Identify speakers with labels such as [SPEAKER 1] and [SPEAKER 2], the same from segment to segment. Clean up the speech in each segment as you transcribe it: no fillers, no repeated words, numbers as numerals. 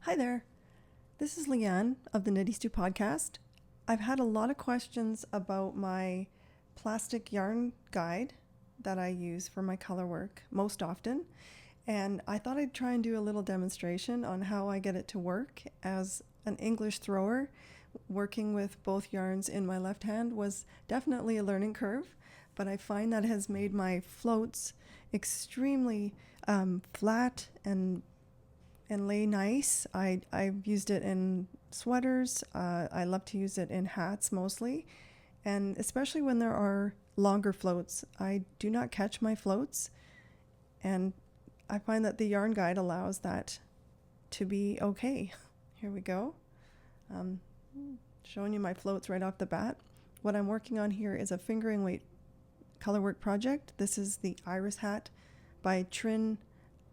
[SPEAKER 1] Hi there. This is Leanne of the Nitty Stew podcast. I've had a lot of questions about my plastic yarn guide that I use for my color work most often. And I thought I'd try and do a little demonstration on how I get it to work. As an English thrower, working with both yarns in my left hand was definitely a learning curve, but I find that has made my floats extremely flat and lay nice. I've used it in sweaters. I love to use it in hats mostly. And especially when there are longer floats, I do not catch my floats. And I find that the yarn guide allows that to be okay. Here we go. Showing you my floats right off the bat. What I'm working on here is a fingering weight colorwork project. This is the Iris hat by Trin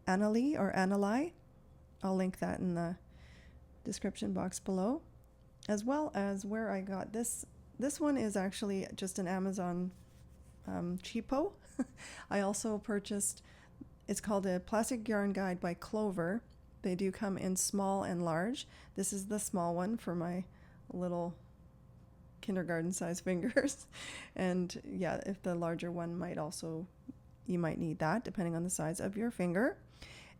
[SPEAKER 1] Annalie or Annalai. I'll link that in the description box below, as well as where I got this. This one is actually just an Amazon cheapo. I also purchased, it's called a Plastic Yarn Guide by Clover. They do come in small and large. This is the small one for my little kindergarten size fingers. And yeah, if the larger one you might need that depending on the size of your finger.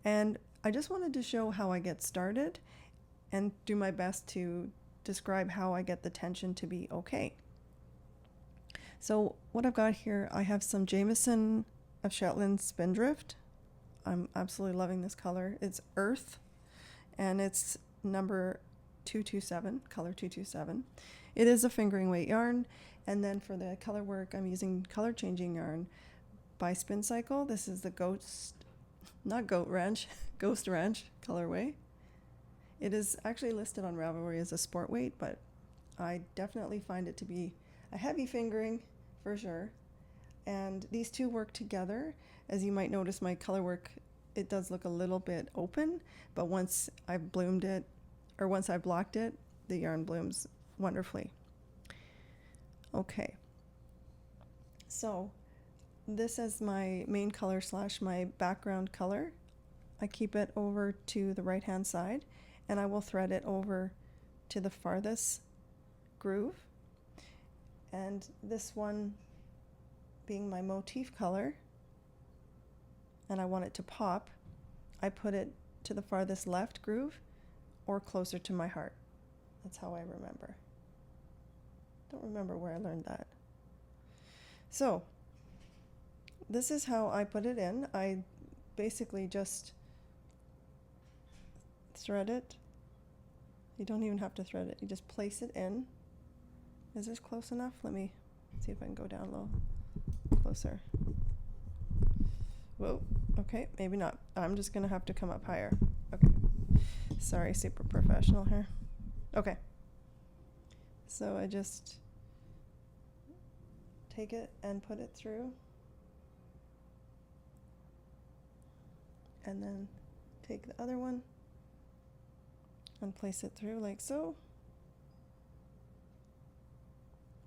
[SPEAKER 1] And I just wanted to show how I get started and do my best to describe how I get the tension to be okay. So what I've got here, I have some Jameson of Shetland Spindrift. I'm absolutely loving this color. It's Earth, and it's number 227, color 227. It is a fingering weight yarn, and then for the color work, I'm using color changing yarn by Spin Cycle. This is the Ghost Ranch colorway. It is actually listed on Ravelry as a sport weight, but I definitely find it to be a heavy fingering for sure. And these two work together. As you might notice, my color work, it does look a little bit open, but once I've bloomed it, or once I've blocked it, the yarn blooms wonderfully. Okay, so this is my main color / my background color. I keep it over to the right hand side, and I will thread it over to the farthest groove. And this one being my motif color, and I want it to pop, I put it to the farthest left groove or closer to my heart. That's how I remember. Don't remember where I learned that. So this is how I put it in. I basically just thread it. You don't even have to thread it. You just place it in. Is this close enough? Let me see if I can go down low. Closer. Whoa. Okay, maybe not. I'm just going to have to come up higher. Okay. Sorry, super professional here. Okay. So I just take it and put it through. And then take the other one and place it through like so.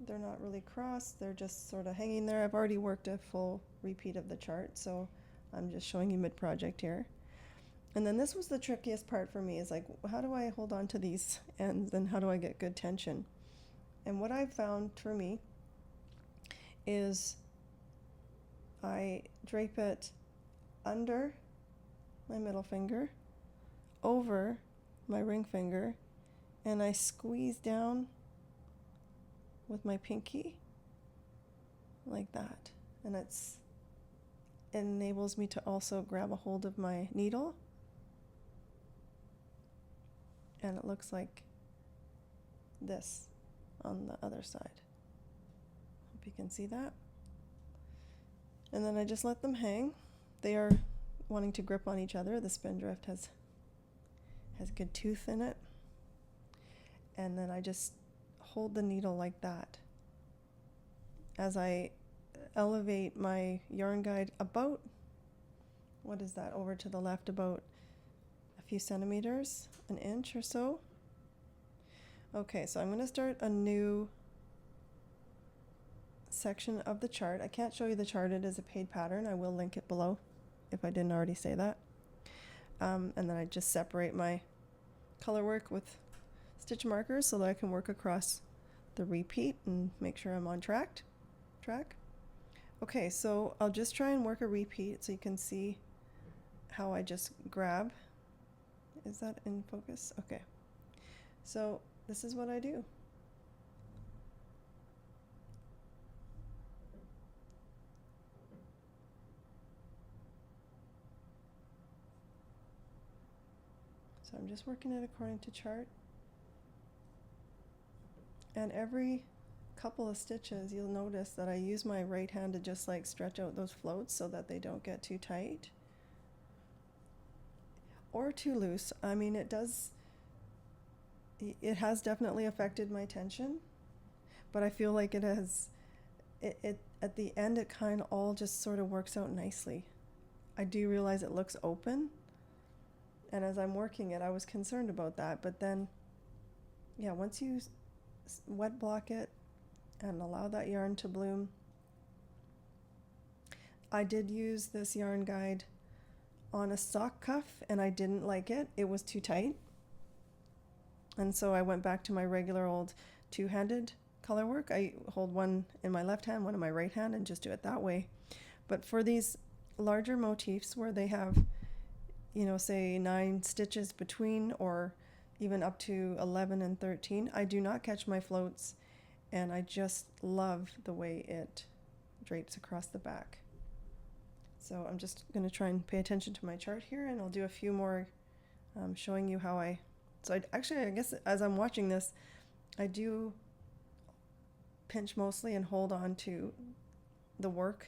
[SPEAKER 1] They're not really crossed, they're just sort of hanging there. I've already worked a full repeat of the chart, so I'm just showing you mid-project here. And then this was the trickiest part for me, is like, how do I hold on to these ends and how do I get good tension? And what I've found for me is I drape it under my middle finger, over my ring finger, and I squeeze down with my pinky like that. And it enables me to also grab a hold of my needle, and it looks like this on the other side. Hope you can see that. And then I just let them hang. They are wanting to grip on each other. The Spindrift has good tooth in it. And then I just hold the needle like that as I elevate my yarn guide about, what is that, over to the left about a few centimeters, an inch or so. Okay, so I'm going to start a new section of the chart. I can't show you the chart, it is a paid pattern. I will link it below if I didn't already say that. And then I just separate my Colourwork with stitch markers so that I can work across the repeat and make sure I'm on track. Okay, so I'll just try and work a repeat so you can see how I just grab. Is that in focus? Okay. So this is what I do. So I'm just working it according to chart. And every couple of stitches, you'll notice that I use my right hand to just like stretch out those floats so that they don't get too tight or too loose. I mean, it has definitely affected my tension, but I feel like it has, at the end, it kind of all just sort of works out nicely. I do realize it looks open, and as I'm working it, I was concerned about that, but then, yeah, once you wet block it and allow that yarn to bloom. I did use this yarn guide on a sock cuff and I didn't like it. It was too tight. And so I went back to my regular old two-handed Colourwork. I hold one in my left hand, one in my right hand, and just do it that way. But for these larger motifs where they have, you know, say 9 stitches between or even up to 11 and 13, I do not catch my floats, and I just love the way it drapes across the back. So I'm just going to try and pay attention to my chart here, and I'll do a few more showing you how I guess as I'm watching this, I do pinch mostly and hold on to the work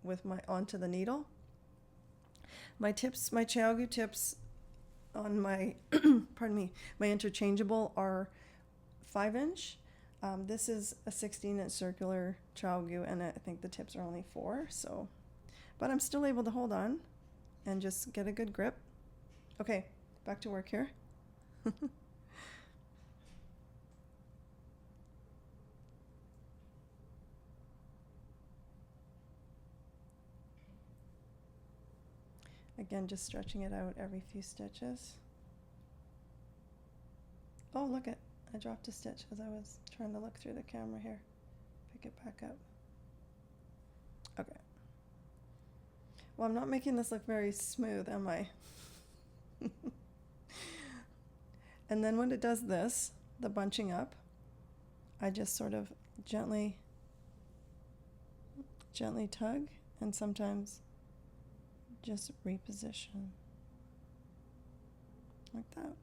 [SPEAKER 1] with onto the needle. My Chiaogu tips on my pardon me, my interchangeable are 5-inch. This is a 16-inch circular Chiaogu, and I think the tips are only 4, so, but I'm still able to hold on and just get a good grip. Okay, back to work here. Again, just stretching it out every few stitches. Oh, look it, I dropped a stitch as I was trying to look through the camera here. Pick it back up. Okay. Well, I'm not making this look very smooth, am I? And then when it does this, the bunching up, I just sort of gently tug and sometimes just reposition like that.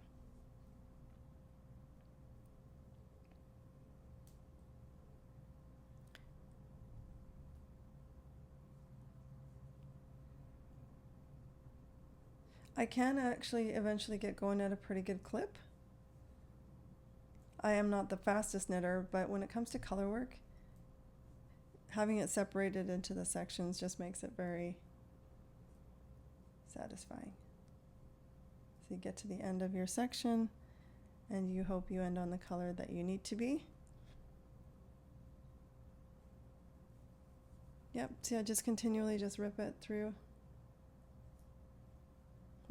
[SPEAKER 1] I can actually eventually get going at a pretty good clip. I am not the fastest knitter, but when it comes to Colourwork, having it separated into the sections just makes it very satisfying. So you get to the end of your section and you hope you end on the color that you need to be. Yep, see, I just continually just rip it through.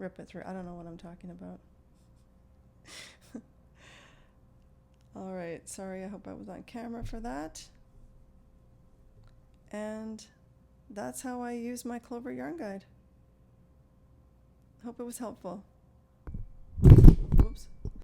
[SPEAKER 1] I don't know what I'm talking about. All right, sorry, I hope I was on camera for that. And that's how I use my Clover yarn guide. Hope it was helpful.